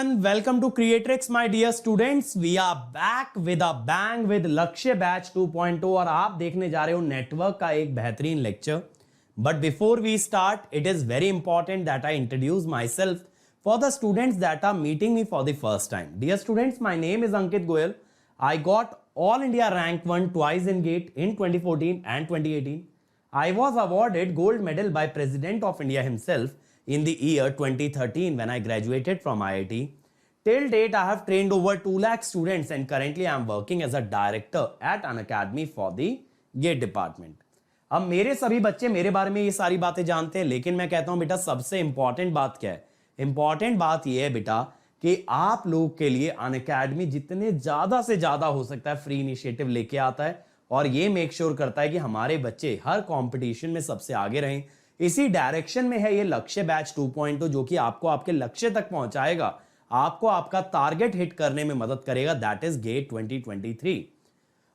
everyone, welcome to Creatrix my dear students. We are back with a bang with लक्ष्य batch 2.0 और आप देखने जा रहे हो नेटवर्क का एक बेहतरीन lecture. But before we start, it is very important that I introduce myself for the students that are meeting me for the first time. Dear students, my name is Ankit Goyal. I got All India Rank 1 twice in GATE in 2014 and 2018. I was awarded gold medal by President of India himself in the year 2013 when I graduated from IIT. Till date, I have trained over 2 lakh students and currently I am working as a director at an academy for the GATE department. अब मेरे सभी बच्चे मेरे बारे में ये सारी बातें जानते हैं, लेकिन मैं कहता हूं बेटा सबसे इंपॉर्टेंट बात क्या है? इंपॉर्टेंट बात ये है बेटा कि आप लोग के लिए अन अकेडमी जितने ज्यादा से ज्यादा हो सकता है फ्री इनिशिएटिव लेके आता है और ये मेक श्योर करता है कि हमारे बच्चे हर कंपटीशन में सबसे आगे रहें. इसी डायरेक्शन में है ये लक्ष्य बैच 2.0 जो कि आपको आपके लक्ष्य तक पहुंचाएगा, आपको आपका टारगेट हिट करने में मदद करेगा. That is get 2023.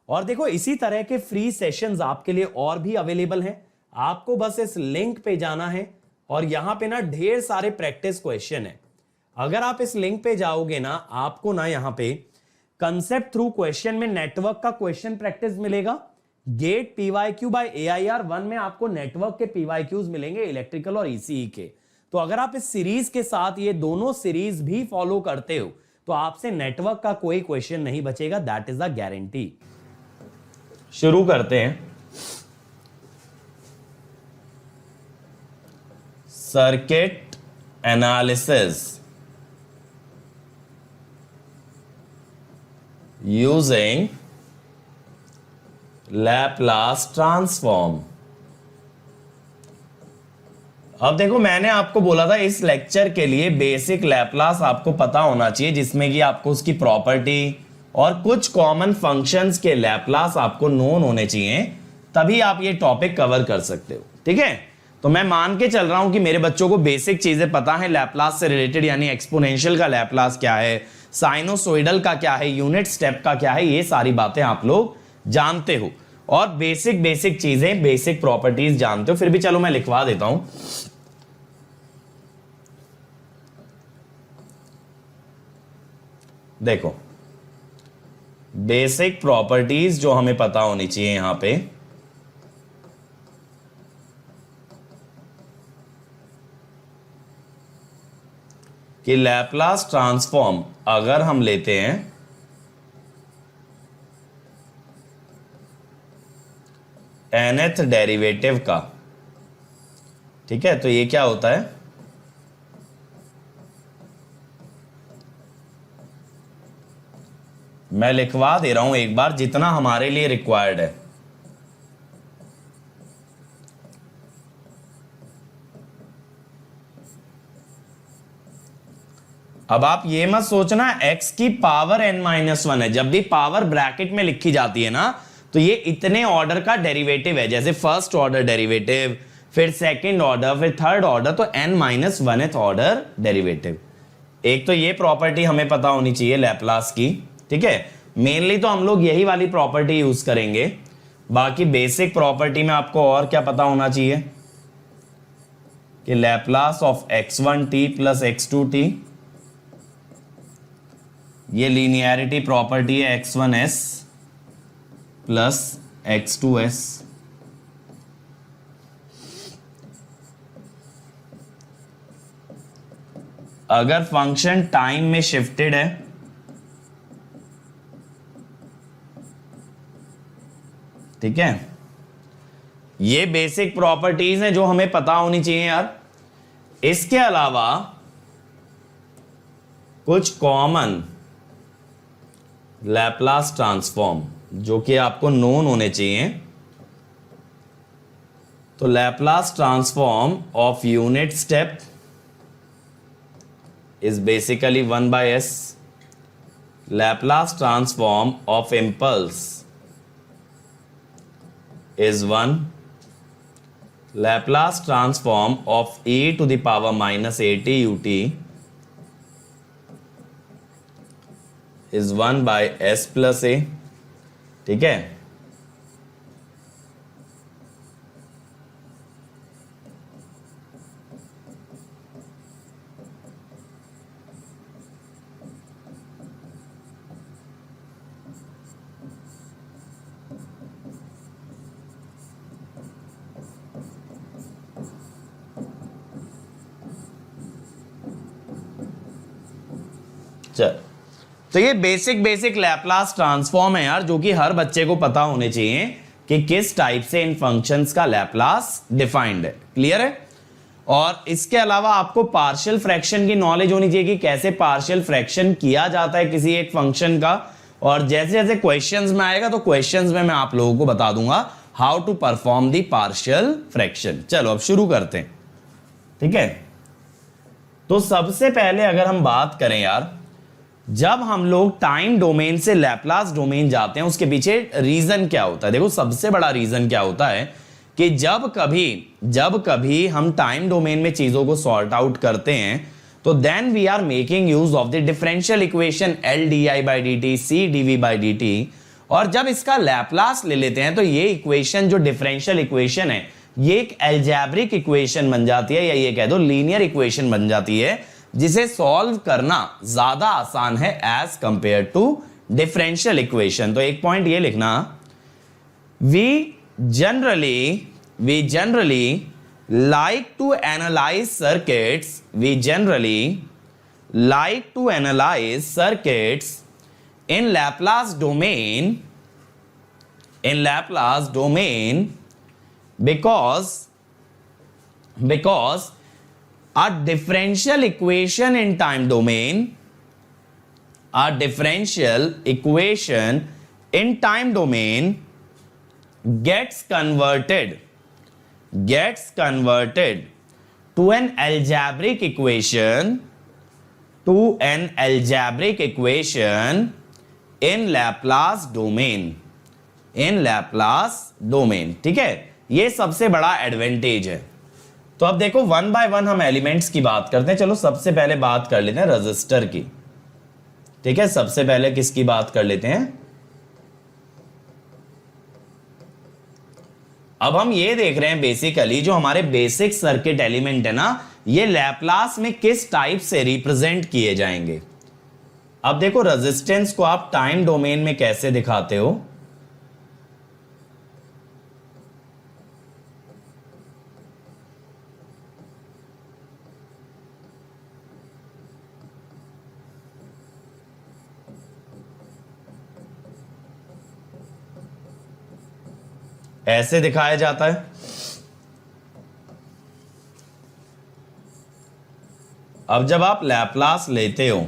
और देखो इसी तरह के फ्री सेशंस आपके लिए और भी अवेलेबल हैं. आपको बस इस लिंक पे जाना है और यहां पे ना ढेर सारे प्रैक्टिस क्वेश्चन है. अगर आप इस लिंक पे जाओगे ना, आपको ना यहां पे कंसेप्ट थ्रू क्वेश्चन में नेटवर्क का क्वेश्चन प्रैक्टिस मिलेगा. गेट पीवाईक्यू बाय एआईआर 1 में आपको नेटवर्क के पीवाईक्यूज मिलेंगे इलेक्ट्रिकल और ईसीई के. तो अगर आप इस सीरीज के साथ ये दोनों सीरीज भी फॉलो करते हो तो आपसे नेटवर्क का कोई क्वेश्चन नहीं बचेगा. That is a guarantee. शुरू करते हैं. Circuit analysis using Laplace transform. अब देखो मैंने आपको बोला था इस लेक्चर के लिए बेसिक लैपलास आपको पता होना चाहिए, जिसमें कि आपको उसकी प्रॉपर्टी और कुछ कॉमन फंक्शंस के लैपलास आपको नोन होने चाहिए, तभी आप ये टॉपिक कवर कर सकते हो. ठीक है, तो मैं मान के चल रहा हूं कि मेरे बच्चों को बेसिक चीजें पता है लैपलास से रिलेटेड, यानी एक्सपोनेंशियल का लैपलास क्या है, साइनोसॉइडल का क्या है, यूनिट स्टेप का क्या है, ये सारी बातें आप लोग जानते हो और बेसिक चीजें, बेसिक प्रॉपर्टीज जानते हो. फिर भी चलो मैं लिखवा देता हूं. देखो बेसिक प्रॉपर्टीज जो हमें पता होनी चाहिए यहां पे, कि लैपलास ट्रांसफॉर्म अगर हम लेते हैं nth डेरिवेटिव का, ठीक है, तो ये क्या होता है? मैं लिखवा दे रहा हूं एक बार जितना हमारे लिए रिक्वायर्ड है. अब आप ये मत सोचना x की पावर n-1 है. जब भी पावर ब्रैकेट में लिखी जाती है ना, तो ये इतने ऑर्डर का डेरिवेटिव है. जैसे फर्स्ट ऑर्डर डेरिवेटिव, फिर सेकंड ऑर्डर, फिर थर्ड ऑर्डर, तो n-1th ऑर्डर डेरिवेटिव. एक तो ये प्रॉपर्टी हमें पता होनी चाहिए लैपलास की. ठीक है, मेनली तो हम लोग यही वाली प्रॉपर्टी यूज करेंगे. बाकी बेसिक प्रॉपर्टी में आपको और क्या पता होना चाहिए कि Laplace of x1t plus x2t, ये लीनियरिटी प्रॉपर्टी है x1s प्लस x2s. अगर फंक्शन टाइम में शिफ्टेड है, ठीक है, ये बेसिक प्रॉपर्टीज हैं जो हमें पता होनी चाहिए यार. इसके अलावा कुछ कॉमन लैपलास ट्रांसफॉर्म जो कि आपको नोन होने चाहिए. तो Laplace transform of unit step is basically 1/s. Laplace transform of impulse is 1. Laplace transform of e to the power minus at ut is 1 by s plus a. ठीक है, चल, तो ये बेसिक लैपलास ट्रांसफॉर्म है यार, जो कि हर बच्चे को पता होने चाहिए कि किस टाइप से इन फंक्शंस का लैपलास डिफाइंड है। क्लियर है? और इसके अलावा आपको पार्शियल फ्रैक्शन की नॉलेज होनी चाहिए कि कैसे पार्शियल फ्रैक्शन किया जाता है किसी एक फंक्शन का, और जैसे जैसे क्वेश्चंस में आएगा तो क्वेश्चंस में मैं आप लोगों को बता दूंगा how to perform the partial fraction. चलो अब शुरू करते हैं, ठीक है। तो सबसे पहले अगर हम बात करें यार, जब हम लोग टाइम डोमेन से लैपलास डोमेन जाते हैं उसके पीछे रीजन क्या होता है। देखो सबसे बड़ा रीजन क्या होता है कि जब कभी हम टाइम डोमेन में चीजों को सॉर्ट आउट करते हैं तो then we are making use of the differential equation L D I by D T C D V by D T, और जब इसका लैपलास ले लेते हैं तो ये इक्वेशन जो डिफरेंशियल इक्वेशन है ये एक एल्जेब्रिक इक्वेशन बन जाती है, या ये कह दो लीनियर इक्वेशन बन जाती है, जिसे सॉल्व करना ज्यादा आसान है as compare to differential equation. तो एक पॉइंट ये लिखना, we generally like to analyze circuits in Laplace domain because a differential equation in time domain gets converted to an algebraic equation in Laplace domain। ठीक है, ये सबसे बड़ा advantage है। तो अब देखो वन बाय वन हम एलिमेंट्स की बात करते हैं। चलो सबसे पहले बात कर लेते हैं रजिस्टर की, ठीक है। सबसे पहले किसकी बात कर लेते हैं, अब हम ये देख रहे हैं बेसिकली जो हमारे बेसिक सर्किट एलिमेंट है ना, ये लैपलास में किस टाइप से रिप्रेजेंट किए जाएंगे। अब देखो रेजिस्टेंस को आप टाइम डोमेन में कैसे दिखाते हो, ऐसे दिखाया जाता है। अब जब आप लैपलास लेते हो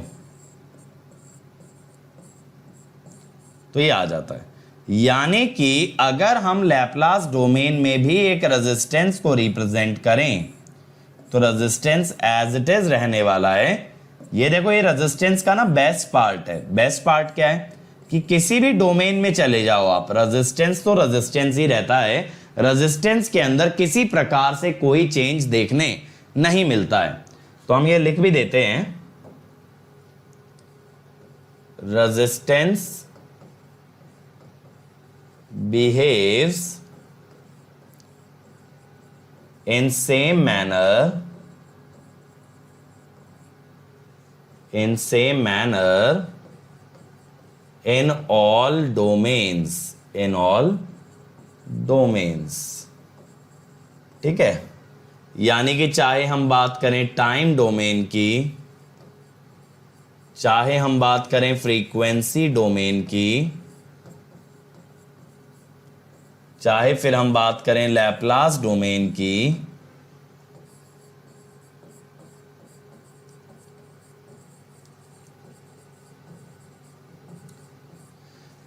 तो ये आ जाता है, यानी कि अगर हम लैपलास डोमेन में भी एक रेजिस्टेंस को रिप्रेजेंट करें तो रेजिस्टेंस एज इट इज रहने वाला है। ये देखो ये रेजिस्टेंस का ना बेस्ट पार्ट है। बेस्ट पार्ट क्या है कि किसी भी डोमेन में चले जाओ आप, रेजिस्टेंस तो रेजिस्टेंस ही रहता है। रेजिस्टेंस के अंदर किसी प्रकार से कोई चेंज देखने नहीं मिलता है। तो हम ये लिख भी देते हैं, resistance behaves in same manner in all domains, ठीक है। यानी कि चाहे हम बात करें टाइम डोमेन की, चाहे हम बात करें फ्रीक्वेंसी डोमेन की, चाहे फिर हम बात करें लैपलास डोमेन की,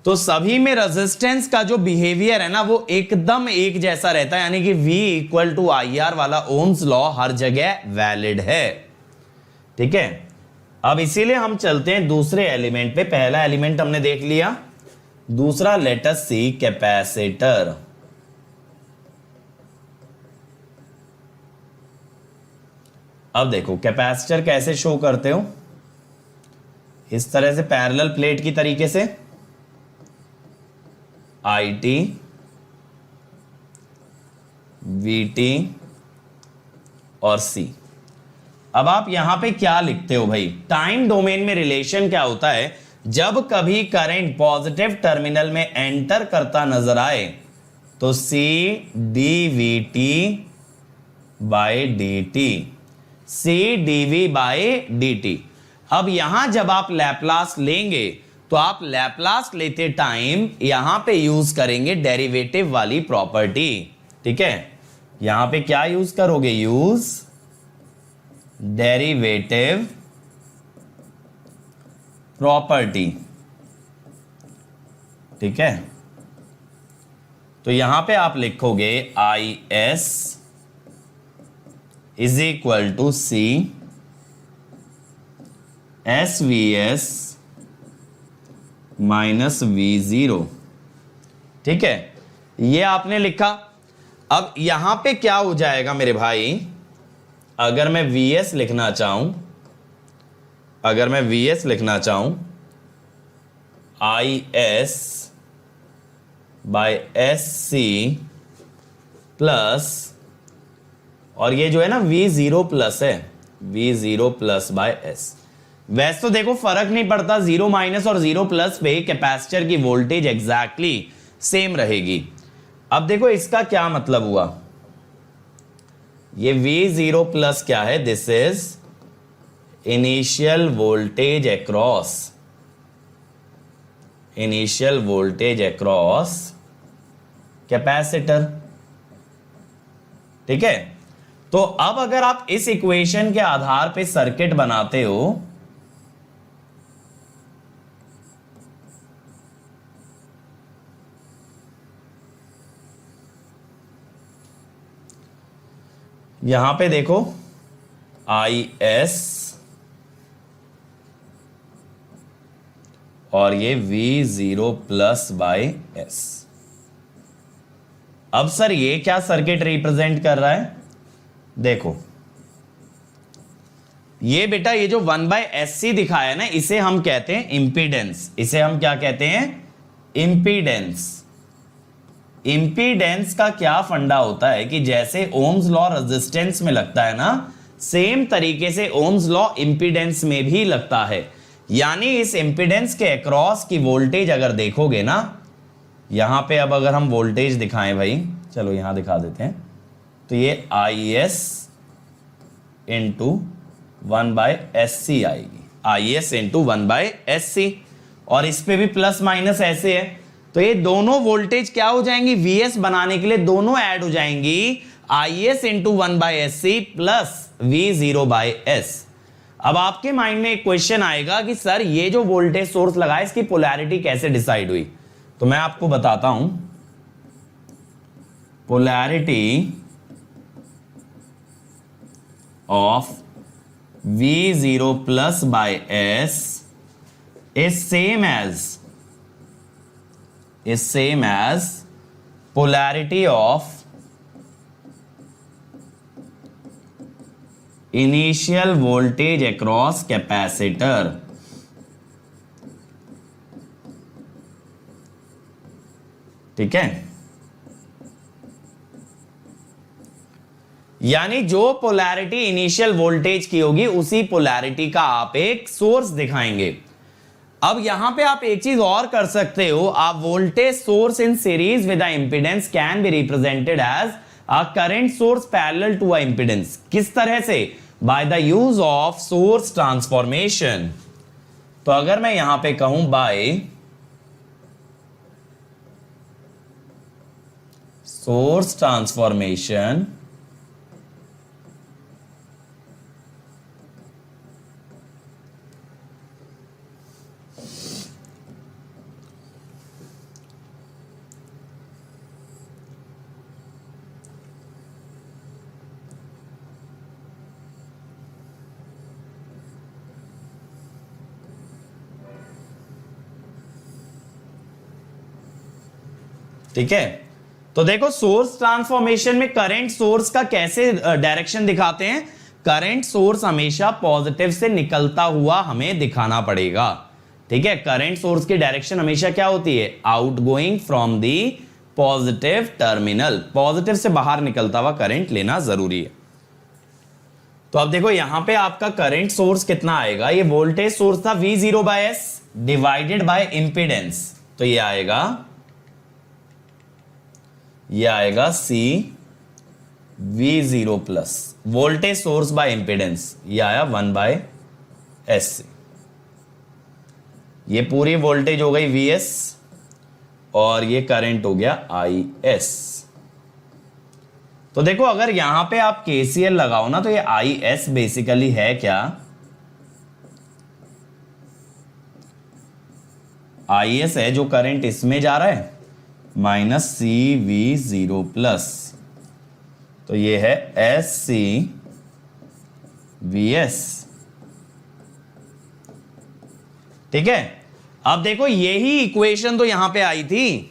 तो सभी में रेजिस्टेंस का जो बिहेवियर है ना वो एकदम एक जैसा रहता है, यानी कि V equal to I R वाला ओम्स लॉ हर जगह वैलिड है, ठीक है। अब इसीलिए हम चलते हैं दूसरे एलिमेंट पे। पहला एलिमेंट हमने देख लिया, दूसरा लेट अस सी कैपेसिटर। अब देखो कैपेसिटर कैसे शो करते हो, इस तरह से पैरेलल प्लेट की तरीके से IT VT और C। अब आप यहां पे क्या लिखते हो भाई, टाइम डोमेन में रिलेशन क्या होता है, जब कभी करंट पॉजिटिव टर्मिनल में एंटर करता नजर आए तो C dVT by dt, C dV by dt। अब यहां जब आप लैप्लास लेंगे तो आप लैप्लास लेते टाइम यहां पे यूज करेंगे डेरिवेटिव वाली प्रॉपर्टी। ठीक है, यहां पे क्या यूज करोगे? Use derivative property. ठीक है, तो यहां पे आप लिखोगे I S is equal to C S V S minus V zero. ठीक है, ये आपने लिखा। अब यहां पे क्या हो जाएगा मेरे भाई, अगर मैं वी एस लिखना चाहूं, अगर मैं वी एस लिखना चाहूं, I S by S C plus, और ये जो है ना वी जीरो प्लस है, V zero plus by S. वैसे तो देखो फर्क नहीं पड़ता, जीरो माइनस और जीरो प्लस पे कैपेसिटर की वोल्टेज एग्जैक्टली सेम रहेगी। अब देखो इसका क्या मतलब हुआ, ये वी जीरो प्लस क्या है? This is initial voltage across, initial voltage across capacitor. ठीक है, तो अब अगर आप इस इक्वेशन के आधार पे सर्किट बनाते हो, यहां पे देखो आई एस और ये we zero plus by S. अब सर ये क्या सर्किट रिप्रेजेंट कर रहा है? देखो ये बेटा, ये जो 1/SC दिखाया है ना, इसे हम कहते हैं इंपीडेंस। इसे हम क्या कहते हैं? इंपीडेंस। इंपीडेंस का क्या फंडा होता है कि जैसे ओम्स लॉ रेजिस्टेंस में लगता है ना, सेम तरीके से ओम्स लॉ इंपीडेंस में भी लगता है। यानी इस इंपीडेंस के अक्रॉस की वोल्टेज अगर देखोगे ना, यहां पे अब अगर हम वोल्टेज दिखाएं भाई, चलो यहां दिखा देते हैं, तो ये आई एस इंटू 1/SC आएगी, आई एस इंटू 1/SC, और इस पे भी प्लस माइनस ऐसे है, तो ये दोनों वोल्टेज क्या हो जाएंगी? वीएस बनाने के लिए दोनों ऐड हो जाएंगी, I S into 1/SC plus V0/S। अब आपके माइंड में एक क्वेश्चन आएगा कि सर ये जो वोल्टेज सोर्स लगा है इसकी पोलैरिटी कैसे डिसाइड हुई? तो मैं आपको बताता हूं। Polarity of V0 plus by S is same as polarity of initial voltage across capacitor। ठीक है, यानी जो पोलैरिटी इनिशियल वोल्टेज की होगी उसी पोलैरिटी का आप एक सोर्स दिखाएंगे। अब यहां पे आप एक चीज और कर सकते हो, आप voltage source in series with a impedance can be represented as a current source parallel to a impedance. किस तरह से? By the use of source transformation. तो अगर मैं यहां पे कहूं बाय सोर्स ट्रांसफॉर्मेशन, ठीक है, तो देखो सोर्स ट्रांसफॉर्मेशन में करंट सोर्स का कैसे डायरेक्शन दिखाते हैं? करंट सोर्स हमेशा पॉजिटिव से निकलता हुआ हमें दिखाना पड़ेगा। ठीक है, करंट सोर्स की डायरेक्शन हमेशा क्या होती है? Outgoing from the positive terminal. Positive से बाहर निकलता हुआ करंट लेना जरूरी है। तो अब देखो यहां पे आपका करंट सोर्स कितना आएगा? ये वोल्टेज सोर्स था V0/S डिवाइडेड बाय इंपीडेंस, तो ये आएगा C V0 plus voltage source by impedance, ये आया 1/SC। ये पूरी वोल्टेज हो गई Vs और ये करंट हो गया Is। तो देखो अगर यहां पे आप KCL लगाओ ना तो ये Is बेसिकली है क्या, Is है जो करंट इसमें जा रहा है माइनस CV0 प्लस, तो ये है SCVS। ठीक है, अब देखो यही इक्वेशन तो यहां पे आई थी,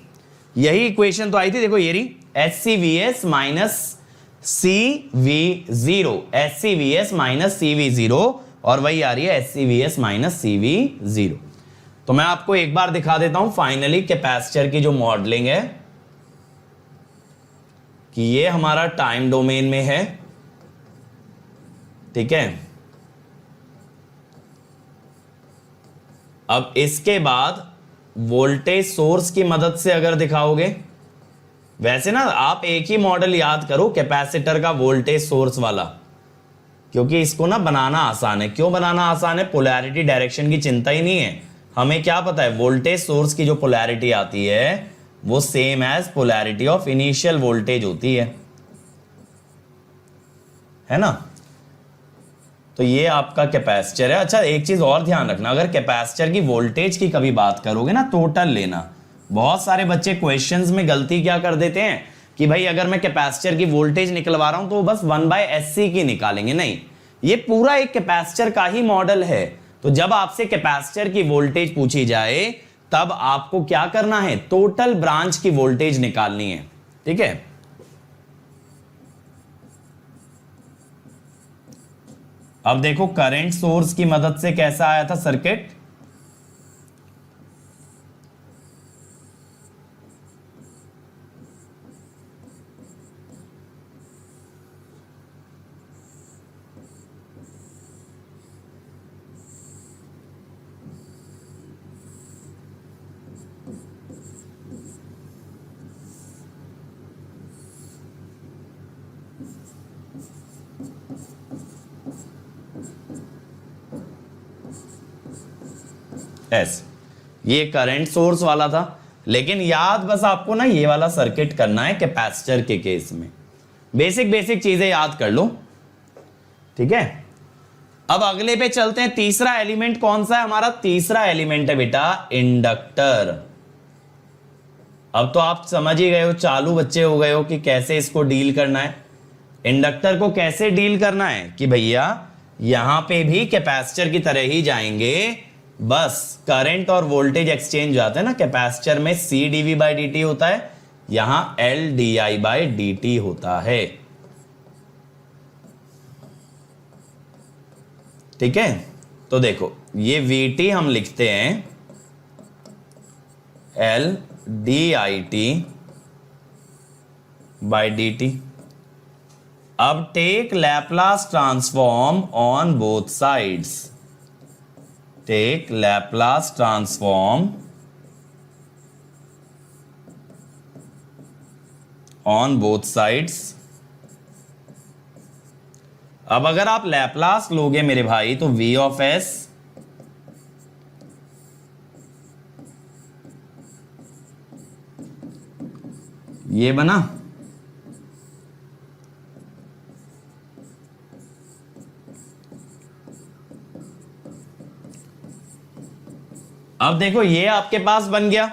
यही इक्वेशन तो आई थी, देखो ये रही SCVS minus CV0, SCVS minus CV0 और वही आ रही है SCVS माइनस CV0। तो मैं आपको एक बार दिखा देता हूं फाइनली कैपेसिटर की जो मॉडलिंग है कि ये हमारा टाइम डोमेन में है। ठीक है, अब इसके बाद वोल्टेज सोर्स की मदद से अगर दिखाओगे, वैसे ना आप एक ही मॉडल याद करो कैपेसिटर का वोल्टेज सोर्स वाला, क्योंकि इसको ना बनाना आसान है। क्यों बनाना आसान है? पोलैरिटी डायरेक्शन की चिंता ही नहीं है। हमें क्या पता है, वोल्टेज सोर्स की जो पोलैरिटी आती है वो same as polarity of initial voltage होती है ना। तो ये आपका कैपेसिटर है। अच्छा एक चीज और ध्यान रखना, अगर कैपेसिटर की वोल्टेज की कभी बात करोगे ना, टोटल लेना। बहुत सारे बच्चे क्वेश्चंस में गलती क्या कर देते हैं कि भाई अगर मैं कैपेसिटर की वोल्टेज निकलवा रहा हूं तो बस 1/SC की निकालेंगे। नहीं, ये पूरा एक कैपेसिटर का ही मॉडल है। तो जब आपसे कैपेसिटर की वोल्टेज पूछी जाए तब आपको क्या करना है, टोटल ब्रांच की वोल्टेज निकालनी है। ठीक है, अब देखो करंट सोर्स की मदद से कैसा आया था सर्किट। ये करंट सोर्स वाला था, लेकिन याद बस आपको ना ये वाला सर्किट करना है कैपेसिटर के केस में। बेसिक बेसिक चीजें याद कर लो। ठीक है, अब अगले पे चलते हैं। तीसरा एलिमेंट कौन सा है हमारा? तीसरा एलिमेंट है बेटा इंडक्टर। अब तो आप समझ ही गए हो, चालू बच्चे हो गए हो कि कैसे इसको डील करना है। इंडक्टर को कैसे डील करना है कि भैया यहां पे भी कैपेसिटर की तरह ही जाएंगे, बस करंट और वोल्टेज एक्सचेंज जाते हैं ना। कैपेसिटर में CdV/dt होता है, यहां LdI/dt होता है। ठीक है, तो देखो ये VT हम लिखते हैं LdIT/dt। अब take Laplace transform on both sides. Take Laplace transform on both sides. अब अगर आप लैप्लास लोगे मेरे भाई तो V ऑफ S ये बना, अब देखो ये आपके पास बन गया।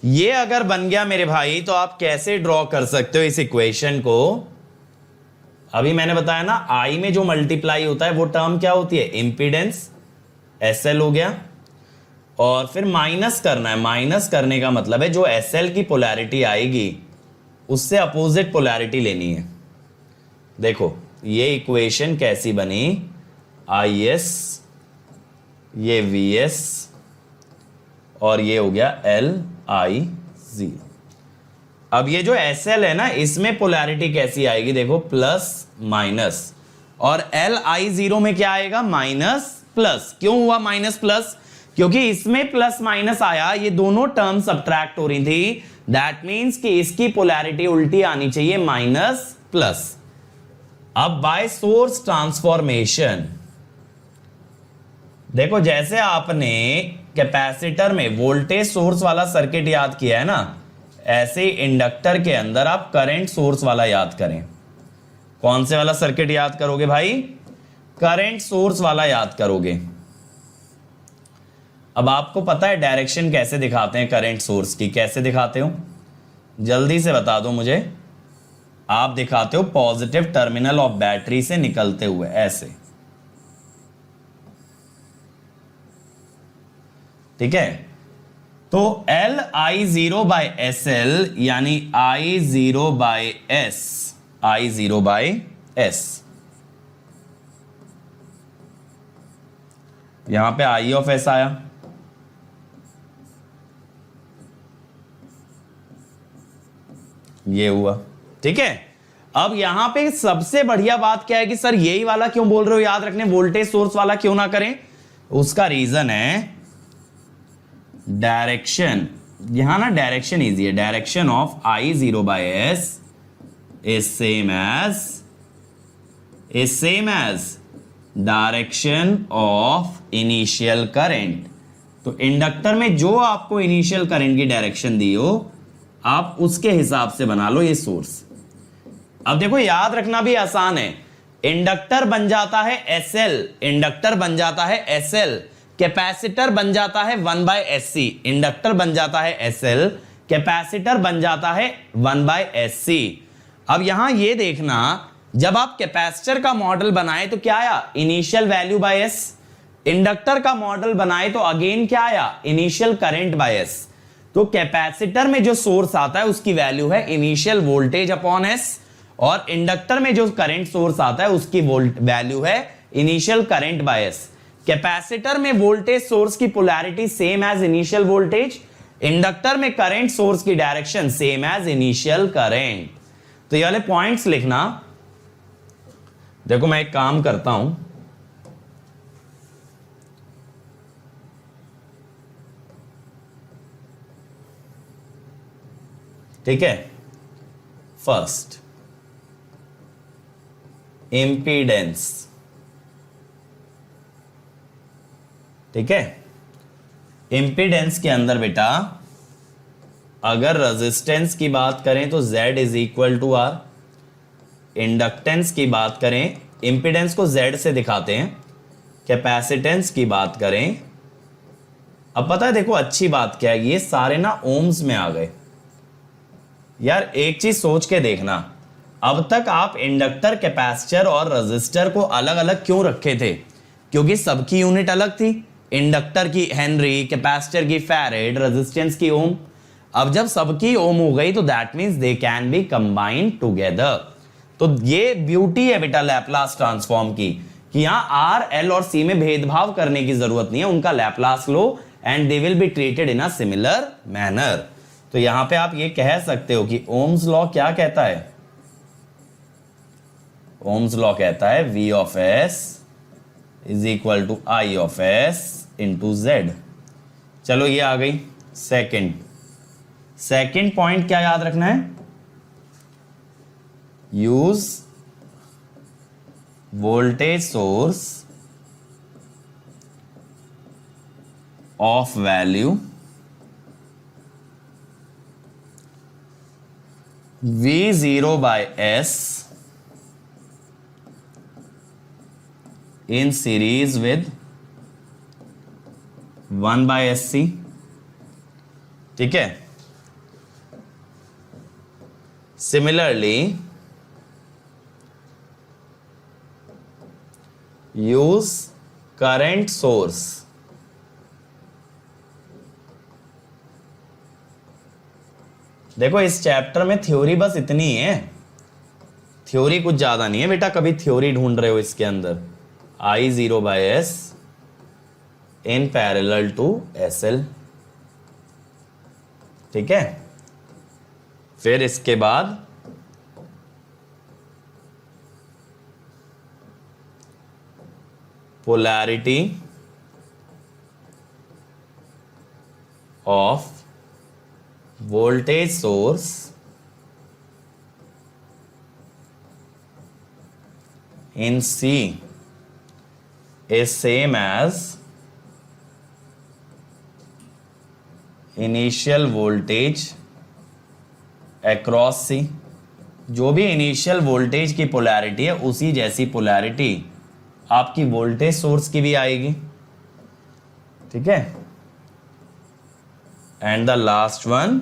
ये अगर बन गया मेरे भाई तो आप कैसे ड्रॉ कर सकते हो इस इक्वेशन को? अभी मैंने बताया ना, I में जो मल्टीप्लाई होता है वो टर्म क्या होती है? इंपीडेंस SL हो गया, और फिर माइनस करना है। माइनस करने का मतलब है जो SL की पोलैरिटी आएगी उससे अपोजिट पोलैरिटी लेनी है। देखो ये इक्वेशन कैसी बनी, IS, ये VS और ये हो गया LI0। अब ये जो SL है ना, इसमें पोलैरिटी कैसी आएगी? देखो प्लस माइनस, और LI0 में क्या आएगा? Minus plus. क्यों हुआ माइनस प्लस? क्योंकि इसमें प्लस माइनस आया, ये दोनों टर्म सब्ट्रैक्ट हो रही थी। दैट मींस कि इसकी पोलैरिटी उल्टी आनी चाहिए, माइनस प्लस। अब बाय सोर्स ट्रांसफॉर्मेशन देखो, जैसे आपने कैपेसिटर में वोल्टेज सोर्स वाला सर्किट याद किया है ना, ऐसे इंडक्टर के अंदर आप करंट सोर्स वाला याद करें। कौन से वाला सर्किट याद करोगे भाई? करंट सोर्स वाला याद करोगे। अब आपको पता है डायरेक्शन कैसे दिखाते हैं करंट सोर्स की? कैसे दिखाते हो जल्दी से बता दो मुझे। आप दिखाते हो पॉजिटिव टर्मिनल ऑफ बैटरी से निकलते हुए ऐसे, ठीक है। तो L I zero by S L यानी I zero by S, I zero by S, यहां पे आई ऑफ एस आया, ये हुआ, ठीक है। अब यहां पे सबसे बढ़िया बात क्या है कि सर यही वाला क्यों बोल रहे हो याद रखने, वोल्टेज सोर्स वाला क्यों ना करें? उसका रीजन है डायरेक्शन। यहां ना डायरेक्शन इजी है। Direction of I zero by S is same as direction of initial current. तो इंडक्टर में जो आपको इनिशियल करंट की डायरेक्शन दी हो, आप उसके हिसाब से बना लो ये सोर्स। अब देखो याद रखना भी आसान है। इंडक्टर बन जाता है SL, इंडक्टर बन जाता है SL, कैपेसिटर बन जाता है 1/SC। इंडक्टर बन जाता है SL, कैपेसिटर बन जाता है 1/SC। अब यहां ये देखना, जब आप कैपेसिटर का मॉडल बनाए तो क्या आया? Initial value by S। Inductor का मॉडल बनाए तो अगेन क्या आया? Initial current by S। तो कैपेसिटर में जो सोर्स आता है उसकी वैल्यू है इनिशियल वोल्टेज अपॉन S, और इंडक्टर में जो करंट सोर्स आता है उसकी वैल्यू है initial current by S। Capacitor में वोल्टेज सोर्स की polarity same as initial voltage, inductor में करंट सोर्स की direction same as initial current. तो ये वाले पॉइंट्स लिखना। देखो मैं एक काम करता हूं, ठीक है। फर्स्ट इंपीडेंस, ठीक है। इंपीडेंस के अंदर बेटा अगर रेजिस्टेंस की बात करें तो Z is equal to R, inductance की बात करें, इंपीडेंस को Z से दिखाते हैं, कैपेसिटेंस की बात करें। अब पता है देखो अच्छी बात क्या है, ये सारे ना ओम्स में आ गए। यार एक चीज सोच के देखना, अब तक आप इंडक्टर, कैपेसिटर और रेजिस्टर को अलग अलग क्यों रखे थे? क्योंकि सबकी यूनिट अलग थी। इंडक्टर की हेनरी, कैपेसिटर की फैरेड, रेजिस्टेंस की ओम। अब जब सबकी ओम हो गई तो that means they can be combined together. तो ये ब्यूटी है बेटा लैप्लास ट्रांसफॉर्म की, कि यहां आर, एल और सी में भेदभाव करने की जरूरत नहीं है। उनका Laplace low and they will be treated in a similar manner. तो यहां पे आप ये कह सकते हो कि ओम्स लॉ क्या कहता है? ओम्स लॉ कहता है V of S is equal to I of S into Z। चलो ये आ गई सेकंड पॉइंट क्या याद रखना है? Use voltage source of value V0 by S in series with 1/SC, ठीक है। सिमिलरली यूज करंट सोर्स देखो इस चैप्टर में थ्योरी बस इतनी ही है, थ्योरी कुछ ज्यादा नहीं है बेटा। कभी थ्योरी ढूंढ रहे हो इसके अंदर, I0 by S in parallel to SL, ठीक है। फिर इसके बाद polarity of voltage source in C is same as initial voltage across C, जो भी इनिशियल वोल्टेज की पोलैरिटी है उसी जैसी पोलैरिटी आपकी वोल्टेज सोर्स की भी आएगी, ठीक है। And the last one,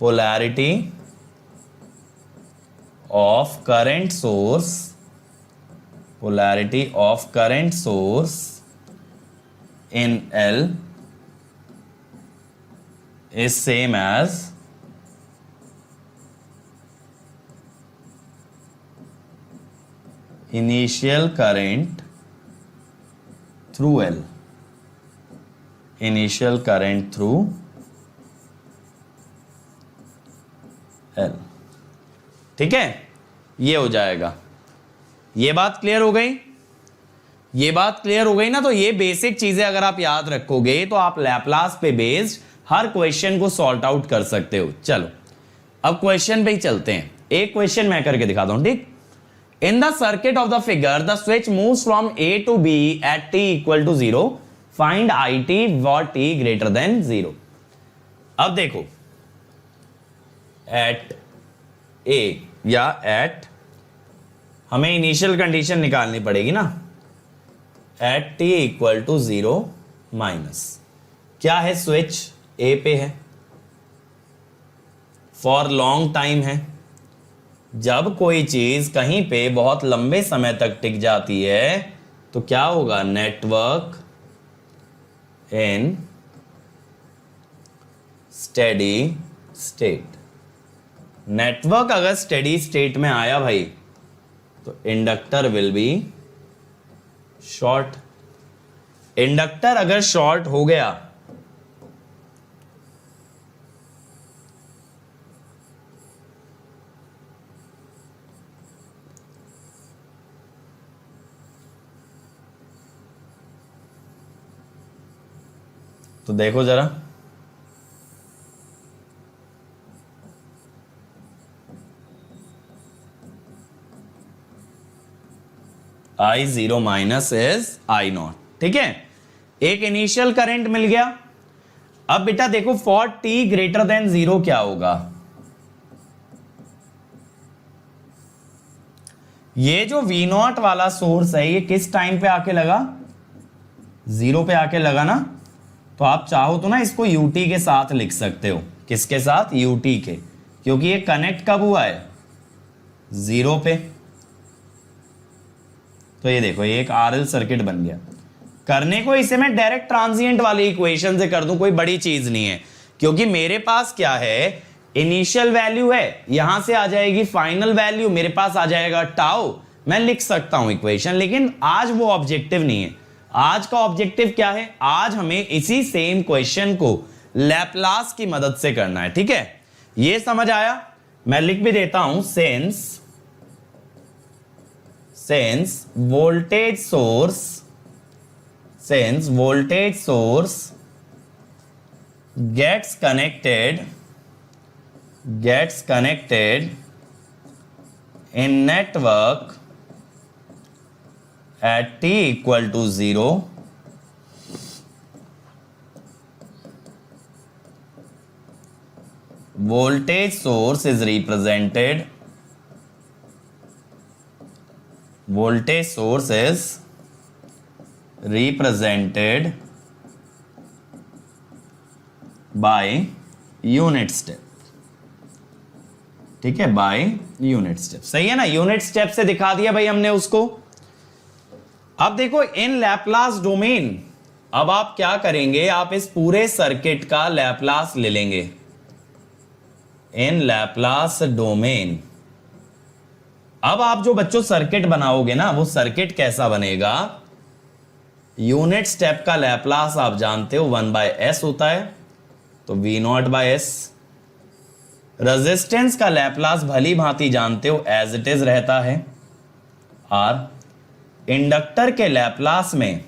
polarity of current source, polarity of current source in L is same as initial current through L, initial current through L, ठीक है। ये हो जाएगा। ये बात क्लियर हो गई? ये बात क्लियर हो गई ना? तो ये बेसिक चीजें अगर आप याद रखोगे तो आप लैपलास पे बेस्ड हर क्वेश्चन को सॉल्ट आउट कर सकते हो। चलो अब क्वेश्चन पे ही चलते हैं। एक क्वेश्चन मैं करके दिखाता हूं, ठीक। In the circuit of the figure the switch moves from A to B at T equal to 0, find I T for T greater than 0। अब देखो, एट ए या एट, हमें इनिशियल कंडीशन निकालनी पड़ेगी ना, at T equal to 0 minus, क्या है, switch ए पे है, फॉर लॉन्ग टाइम है। जब कोई चीज कहीं पे बहुत लंबे समय तक टिक जाती है तो क्या होगा, नेटवर्क इन स्टेडी स्टेट। नेटवर्क अगर स्टेडी स्टेट में आया भाई तो inductor will be short. Inductor अगर शॉर्ट हो गया तो देखो जरा, I0 माइनस इज I0, ठीक है। एक इनिशियल करंट मिल गया। अब बेटा देखो, फॉर t ग्रेटर देन 0 क्या होगा, ये जो V0 वाला सोर्स है ये किस टाइम पे आके लगा, 0 पे आके लगा ना। तो आप चाहो तो ना इसको ut के साथ लिख सकते हो। किसके साथ, ut के, क्योंकि ये कनेक्ट कब हुआ है, 0 पे। तो ये देखो, ये एक आरएल सर्किट बन गया। करने को इसे मैं डायरेक्ट ट्रांजिएंट वाली इक्वेशन से कर दूं, कोई बड़ी चीज नहीं है, क्योंकि मेरे पास क्या है, इनिशियल वैल्यू है, यहां से आ जाएगी फाइनल वैल्यू, मेरे पास आ जाएगा टाउ, मैं लिख सकता हूं इक्वेशन। लेकिन आज वो ऑब्जेक्टिव नहीं है। आज का ऑब्जेक्टिव क्या है, आज हमें इसी सेम क्वेश्चन को लैपलास की मदद से करना है, ठीक है। ये समझ आया? मैं लिख भी देता हूं, since voltage source gets connected in network at t equal to 0, voltage source is represented by unit step, ठीक है, बाय यूनिट स्टेप। सही है ना, यूनिट स्टेप से दिखा दिया भाई हमने उसको। अब देखो, इन लैपलास डोमेन, अब आप क्या करेंगे, आप इस पूरे सर्किट का लैपलास ले लेंगे इन लैपलास डोमेन। अब आप जो बच्चों सर्किट बनाओगे ना, वो सर्किट कैसा बनेगा, यूनिट स्टेप का लैपलास आप जानते हो 1/s होता है, तो V0/s। रेजिस्टेंस का लैपलास भली भांति जानते हो, एज इट इज रहता है R। इंडक्टर के लैपलास में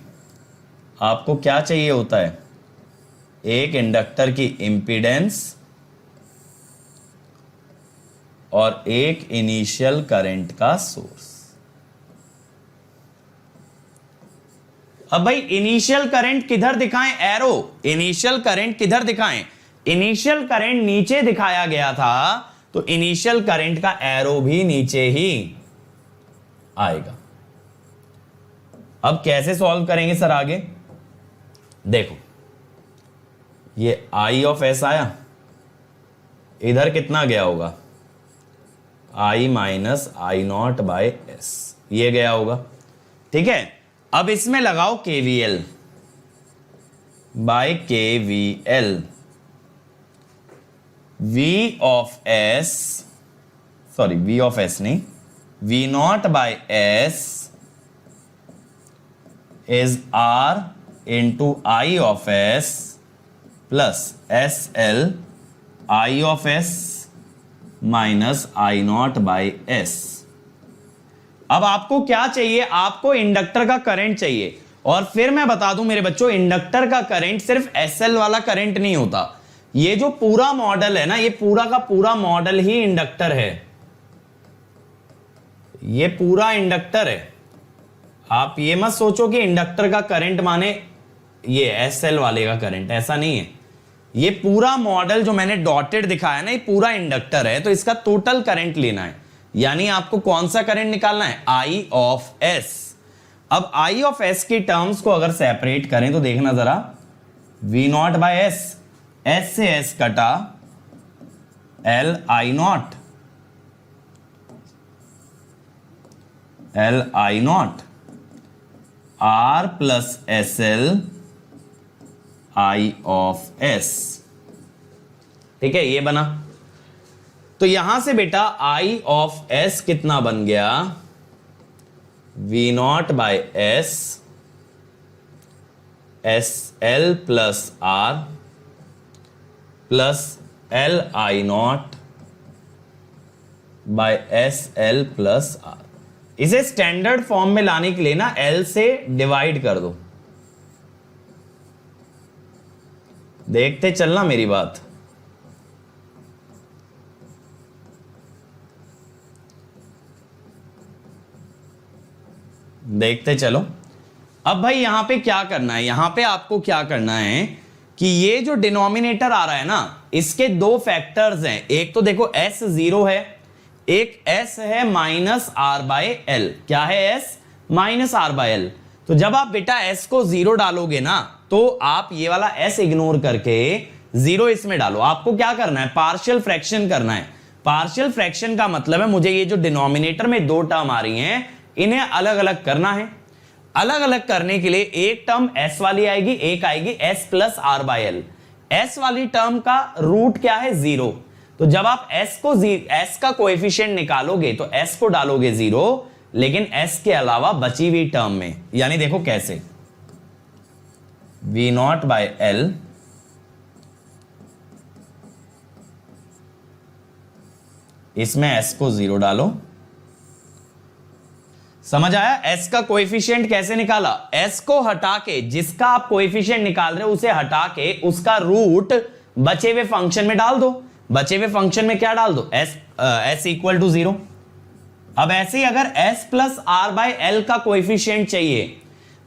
आपको क्या चाहिए होता है, एक इंडक्टर की इंपीडेंस और एक इनिशियल करंट का सोर्स। अब भाई इनिशियल करंट किधर दिखाएं, एरो, इनिशियल करंट किधर दिखाएं, इनिशियल करंट नीचे दिखाया गया था, तो इनिशियल करंट का एरो भी नीचे ही आएगा। अब कैसे सॉल्व करेंगे सर आगे, देखो ये I ऑफ S आया, इधर कितना गया होगा, I minus I not by S, ये गया होगा, ठीक है। अब इसमें लगाओ KVL by KVL, V of S, sorry V of S नहीं, V not by S is R into I of S plus SL I of S minus I not by S. अब आपको क्या चाहिए, आपको इंडक्टर का current चाहिए। और फिर मैं बता दूं मेरे बच्चों, इंडक्टर का करंट सिर्फ एसएल वाला करंट नहीं होता, ये जो पूरा मॉडल है ना, ये पूरा का पूरा मॉडल ही इंडक्टर है, ये पूरा इंडक्टर है। आप ये मत सोचो कि इंडक्टर का करंट माने ये एसएल वाले का करंट, ऐसा नहीं है। ये पूरा मॉडल जो मैंने डॉटेड दिखाया ना, ये पूरा इंडक्टर है, तो इसका टोटल करंट लेना है, यानी आपको कौन सा करंट निकालना है, आई ऑफ एस। अब आई ऑफ एस की टर्म्स को अगर सेपरेट करें तो देखना जरा, V not by S, S से एस कटा, L I not, L I not, R plus S L I of S, ठीक है, ये बना। तो यहां से बेटा आई ऑफ एस कितना बन गया, V not by S, S L plus R plus L I not by S L plus R. इसे स्टैंडर्ड फॉर्म में लाने के लिए ना एल से डिवाइड कर दो, देखते चलना मेरी बात। देखते चलो। अब भाई यहां पे क्या करना है, यहां पे आपको क्या करना है कि ये जो डिनोमिनेटर आ रहा है ना, इसके दो फैक्टर्स हैं। एक तो देखो s जीरो है, एक s है माइनस आर बाय एल। क्या है s? Minus R by L. तो जब आप बेटा s को जीरो डालोगे ना, तो आप ये वाला s इग्नोर करके जीरो इसमें डालो। आपको क्या करना है, पार्शियल फ्रैक्शन करना है। पार्शियल फ्रैक्शन का मतलब है मुझे ये जो डिनोमिनेटर में दो टर्म आ रही हैं, इन्हें अलग अलग करना है। अलग अलग करने के लिए एक टर्म s वाली आएगी, एक आएगी s plus R by L. s वाली टर्म का रूट क्या है, जीरो। तो जब आप s का कोएफिशिएंट निकालोगे तो s को डालोगे जीरो, लेकिन s के अलावा बची हुई टर्म में, यानी देखो कैसे, v नॉट बाय एल इसमें s को जीरो डालो। समझ आया? s का कोएफिशिएंट कैसे निकाला, s को हटा के, जिसका आप कोएफिशिएंट निकाल रहे हो उसे हटा के उसका रूट बचे हुए फंक्शन में डाल दो। बचे हुए फंक्शन में क्या डाल दो, s इक्वल टू जीरो। अब ऐसे ही अगर s plus R by L का कोएफिशिएंट चाहिए,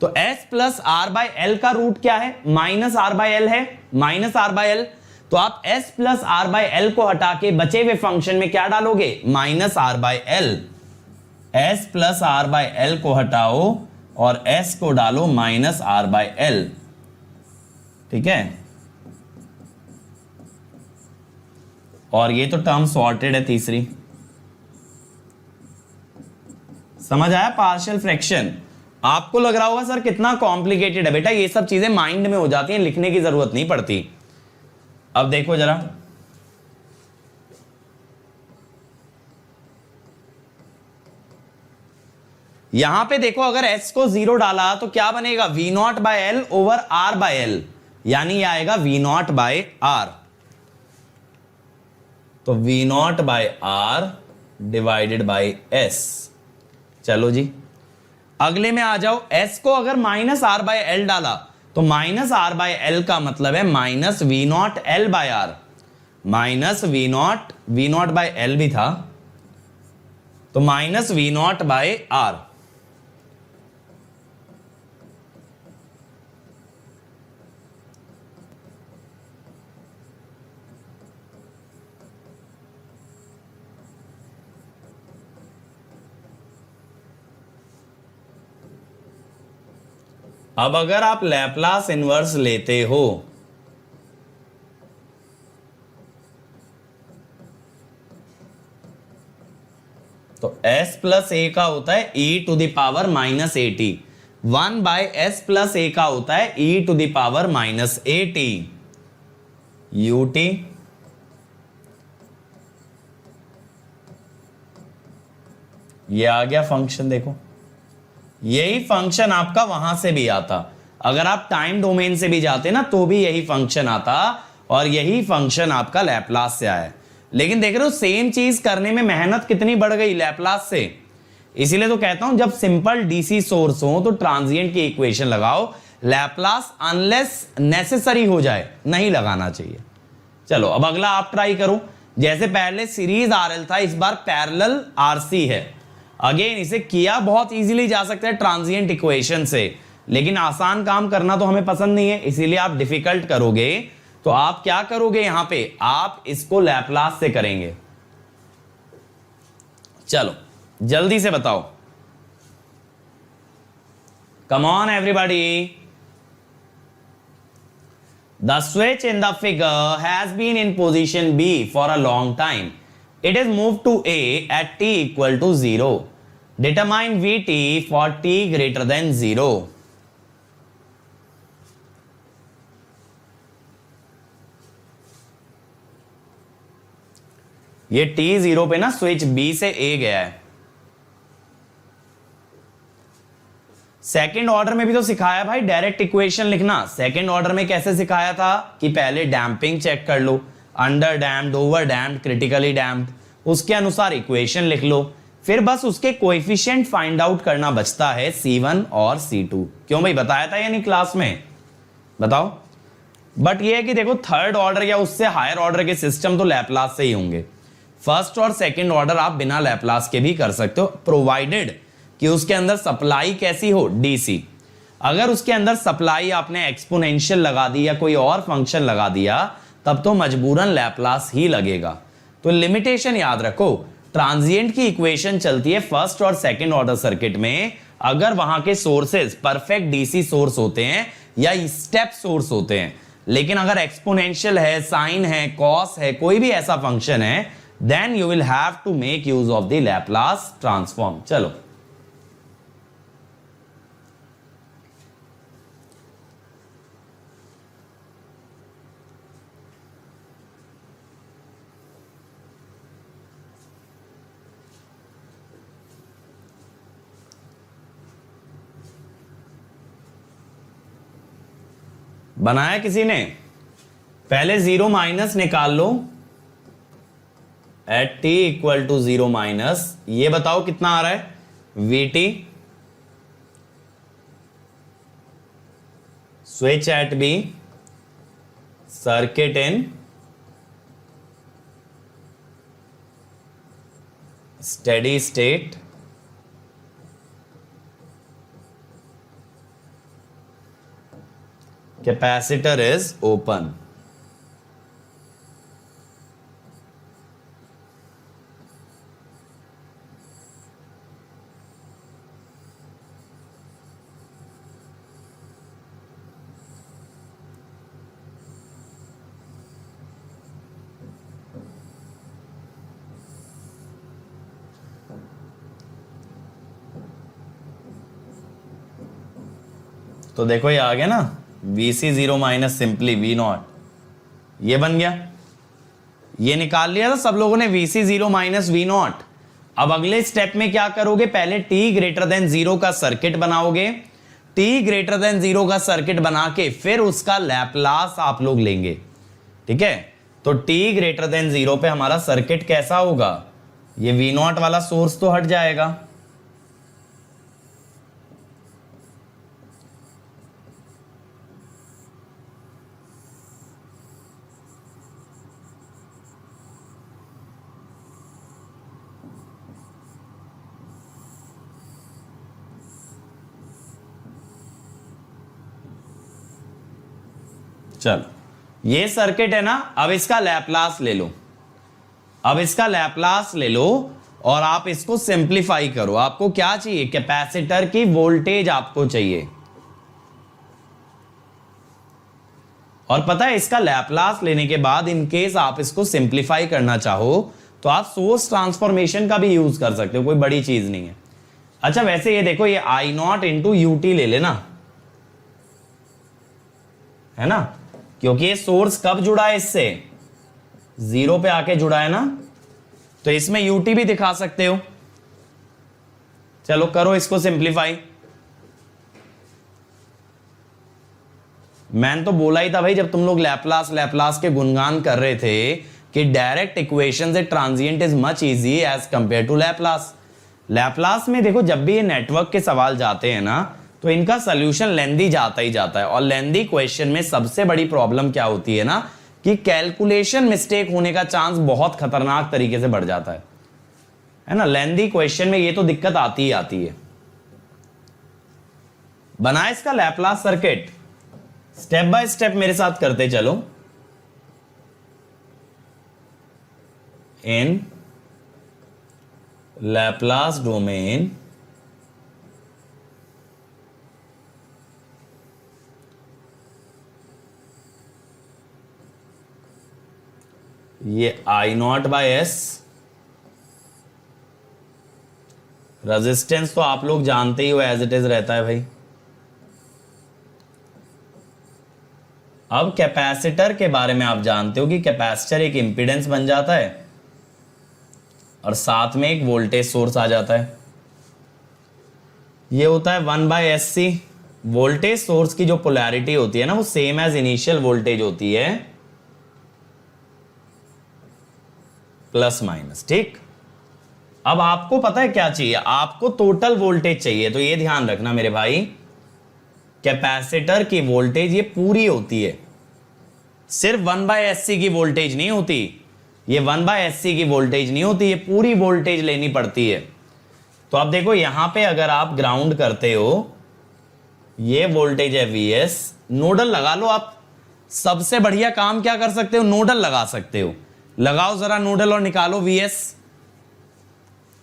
तो s plus R by L का रूट क्या है, माइनस आर बाय एल है, माइनस आर बाय एल। तो आप s plus R by L को हटा के बचे हुए फंक्शन में क्या डालोगे, minus R by L. s plus R by L को हटाओ और s को डालो माइनस आर बाय एल, ठीक है। और ये तो टर्म सॉर्टेड है तीसरी। समझ आया? Partial fraction. आपको लग रहा होगा सर कितना कॉम्प्लिकेटेड है, बेटा ये सब चीजें माइंड में हो जाती हैं, लिखने की जरूरत नहीं पड़ती। अब देखो जरा, यहां पे देखो, अगर s को जीरो डाला तो क्या बनेगा, v not by L over r by L, यानी ये आएगा v नॉट बाय r। तो v not by r divided by s। चलो जी अगले में आ जाओ। s को अगर माइनस आर बाय एल डाला तो माइनस आर बाय एल का मतलब है minus V not L by R, minus V not by L भी था, तो minus V not by R. अब अगर आप लैप्लास इनवर्स लेते हो तो s प्लस ए का होता है e to the power minus A T, 1/s plus A का होता है e to the power minus A T U T. ये आ गया फंक्शन। देखो यही फंक्शन आपका वहां से भी आता, अगर आप टाइम डोमेन से भी जाते ना तो भी यही फंक्शन आता, और यही फंक्शन आपका लैप्लास से आया। लेकिन देख रहे हो सेम चीज करने में मेहनत कितनी बढ़ गई लैप्लास से। इसीलिए तो कहता हूं जब सिंपल डीसी सोर्स हो तो ट्रांजिएंट की इक्वेशन लगाओ, लैप्लास अनलेस नेसेसरी हो जाए नहीं लगाना चाहिए। चलो अब अगला आप ट्राई करो। जैसे पहले सीरीज आरएल था, इस बार पैरेलल आरसी है। अगेन इसे किया बहुत इजीली जा सकता है ट्रांजिएंट इक्वेशन से, लेकिन आसान काम करना तो हमें पसंद नहीं है, इसीलिए आप डिफिकल्ट करोगे। तो आप क्या करोगे यहां पे, आप इसको लैप्लास से करेंगे। चलो जल्दी से बताओ, come on everybody. The switch in the figure has been in position B for a long time. It is moved to A at t equal to 0. Determine Vt for t greater than 0. ये t0 पे ना switch B से A गया है। Second order में भी तो सिखाया भाई डायरेक्ट इक्वेशन लिखना। सेकेंड ऑर्डर में कैसे सिखाया था कि पहले डैम्पिंग चेक कर लो, under damped, over damped, critically damped, उसके अनुसार इक्वेशन लिख लो, फिर बस उसके कोएफिशिएंट फाइंड आउट करना बचता है C1 और C2। क्यों भाई, बताया था या नहीं क्लास में, बताओ। बट ये है कि देखो थर्ड ऑर्डर या उससे हायर ऑर्डर के सिस्टम तो लैप्लास से ही होंगे। फर्स्ट और सेकंड ऑर्डर आप बिना लैप्लास के भी कर सकते हो, प्रोवाइडेड कि उसके अंदर सप्लाई कैसी हो, डीसी। अगर उसके अंदर सप्लाई आपने एक्सपोनेंशियल लगा दी या कोई और फंक्शन लगा दिया तब तो मजबूरन लैप्लास ही लगेगा। तो लिमिटेशन याद रखो, ट्रांजिएंट की इक्वेशन चलती है फर्स्ट और सेकंड ऑर्डर सर्किट में अगर वहां के सोर्सेज परफेक्ट डीसी सोर्स होते हैं या स्टेप सोर्स होते हैं। लेकिन अगर एक्सपोनेंशियल है, साइन है, कॉस है, कोई भी ऐसा फंक्शन है, then you will have to make use of the Laplace transform. चलो बनाया किसी ने, पहले जीरो माइनस निकाल लो at t equal to 0 minus. ये बताओ कितना आ रहा है Vt, switch at B, circuit in steady state, capacitor is open. तो देखो ये आ गया ना Vc0 माइनस सिंपली V0, ये बन गया। ये निकाल लिया था सब लोगों ने Vc0 माइनस V0। अब अगले स्टेप में क्या करोगे, पहले t ग्रेटर देन 0 का सर्किट बनाओगे। t ग्रेटर देन 0 का सर्किट बना के फिर उसका लैप्लास आप लोग लेंगे, ठीक है। तो t ग्रेटर देन 0 पे हमारा सर्किट कैसा होगा, ये V0 वाला सोर्स तो हट जाएगा। चलो ये सर्किट है ना, अब इसका लैप्लास ले लो। अब इसका लैप्लास ले लो और आप इसको सिंपलीफाई करो। आपको क्या चाहिए, कैपेसिटर की वोल्टेज आपको चाहिए। और पता है इसका लैपलास लेने के बाद इन केस आप इसको सिंप्लीफाई करना चाहो तो आप सोर्स ट्रांसफॉर्मेशन का भी यूज कर सकते हो, कोई बड़ी चीज नहीं है। अच्छा वैसे ये देखो, ये आई नॉट इंटू यूटी ले लेना, है ना, क्योंकि ये सोर्स कब जुड़ा है इससे, 0 पे आके जुड़ा है ना, तो इसमें यूटी भी दिखा सकते हो। चलो करो इसको सिंप्लीफाई। मैंने तो बोला ही था भाई जब तुम लोग लैपलास लैपलास के गुणगान कर रहे थे कि डायरेक्ट इक्वेशन से transient is much easy as compare to Laplace. Laplace में देखो जब भी ये नेटवर्क के सवाल जाते हैं ना तो इनका सोल्यूशन लेंदी जाता ही जाता है, और लेंदी क्वेश्चन में सबसे बड़ी प्रॉब्लम क्या होती है ना कि कैलकुलेशन मिस्टेक होने का चांस बहुत खतरनाक तरीके से बढ़ जाता है ना। लेंदी क्वेश्चन में ये तो दिक्कत आती ही आती है। बनाए इसका Laplace circuit, step by step मेरे साथ करते चलो। इन लैपलास डोमेन ये आई नॉट बाय एस, रेजिस्टेंस तो आप लोग जानते ही हो एज इट इज रहता है भाई। अब कैपेसिटर के बारे में आप जानते हो कि कैपेसिटर एक इंपीडेंस बन जाता है और साथ में एक वोल्टेज सोर्स आ जाता है। ये होता है 1/SC। वोल्टेज सोर्स की जो पोलैरिटी होती है ना वो सेम एज इनिशियल वोल्टेज होती है, प्लस माइनस, ठीक। अब आपको पता है क्या चाहिए, आपको टोटल वोल्टेज चाहिए, तो ये ध्यान रखना मेरे भाई, कैपेसिटर की वोल्टेज ये पूरी होती है, सिर्फ 1/SC की वोल्टेज नहीं होती, ये 1/SC की वोल्टेज नहीं होती, ये पूरी वोल्टेज लेनी पड़ती है। तो अब देखो यहां पे अगर आप ग्राउंड करते हो, ये वोल्टेज है Vs, नोडल लगा लो आप। सबसे बढ़िया काम क्या कर सकते हो, नोडल लगा सकते हो। लगाओ जरा नोडल और निकालो Vs,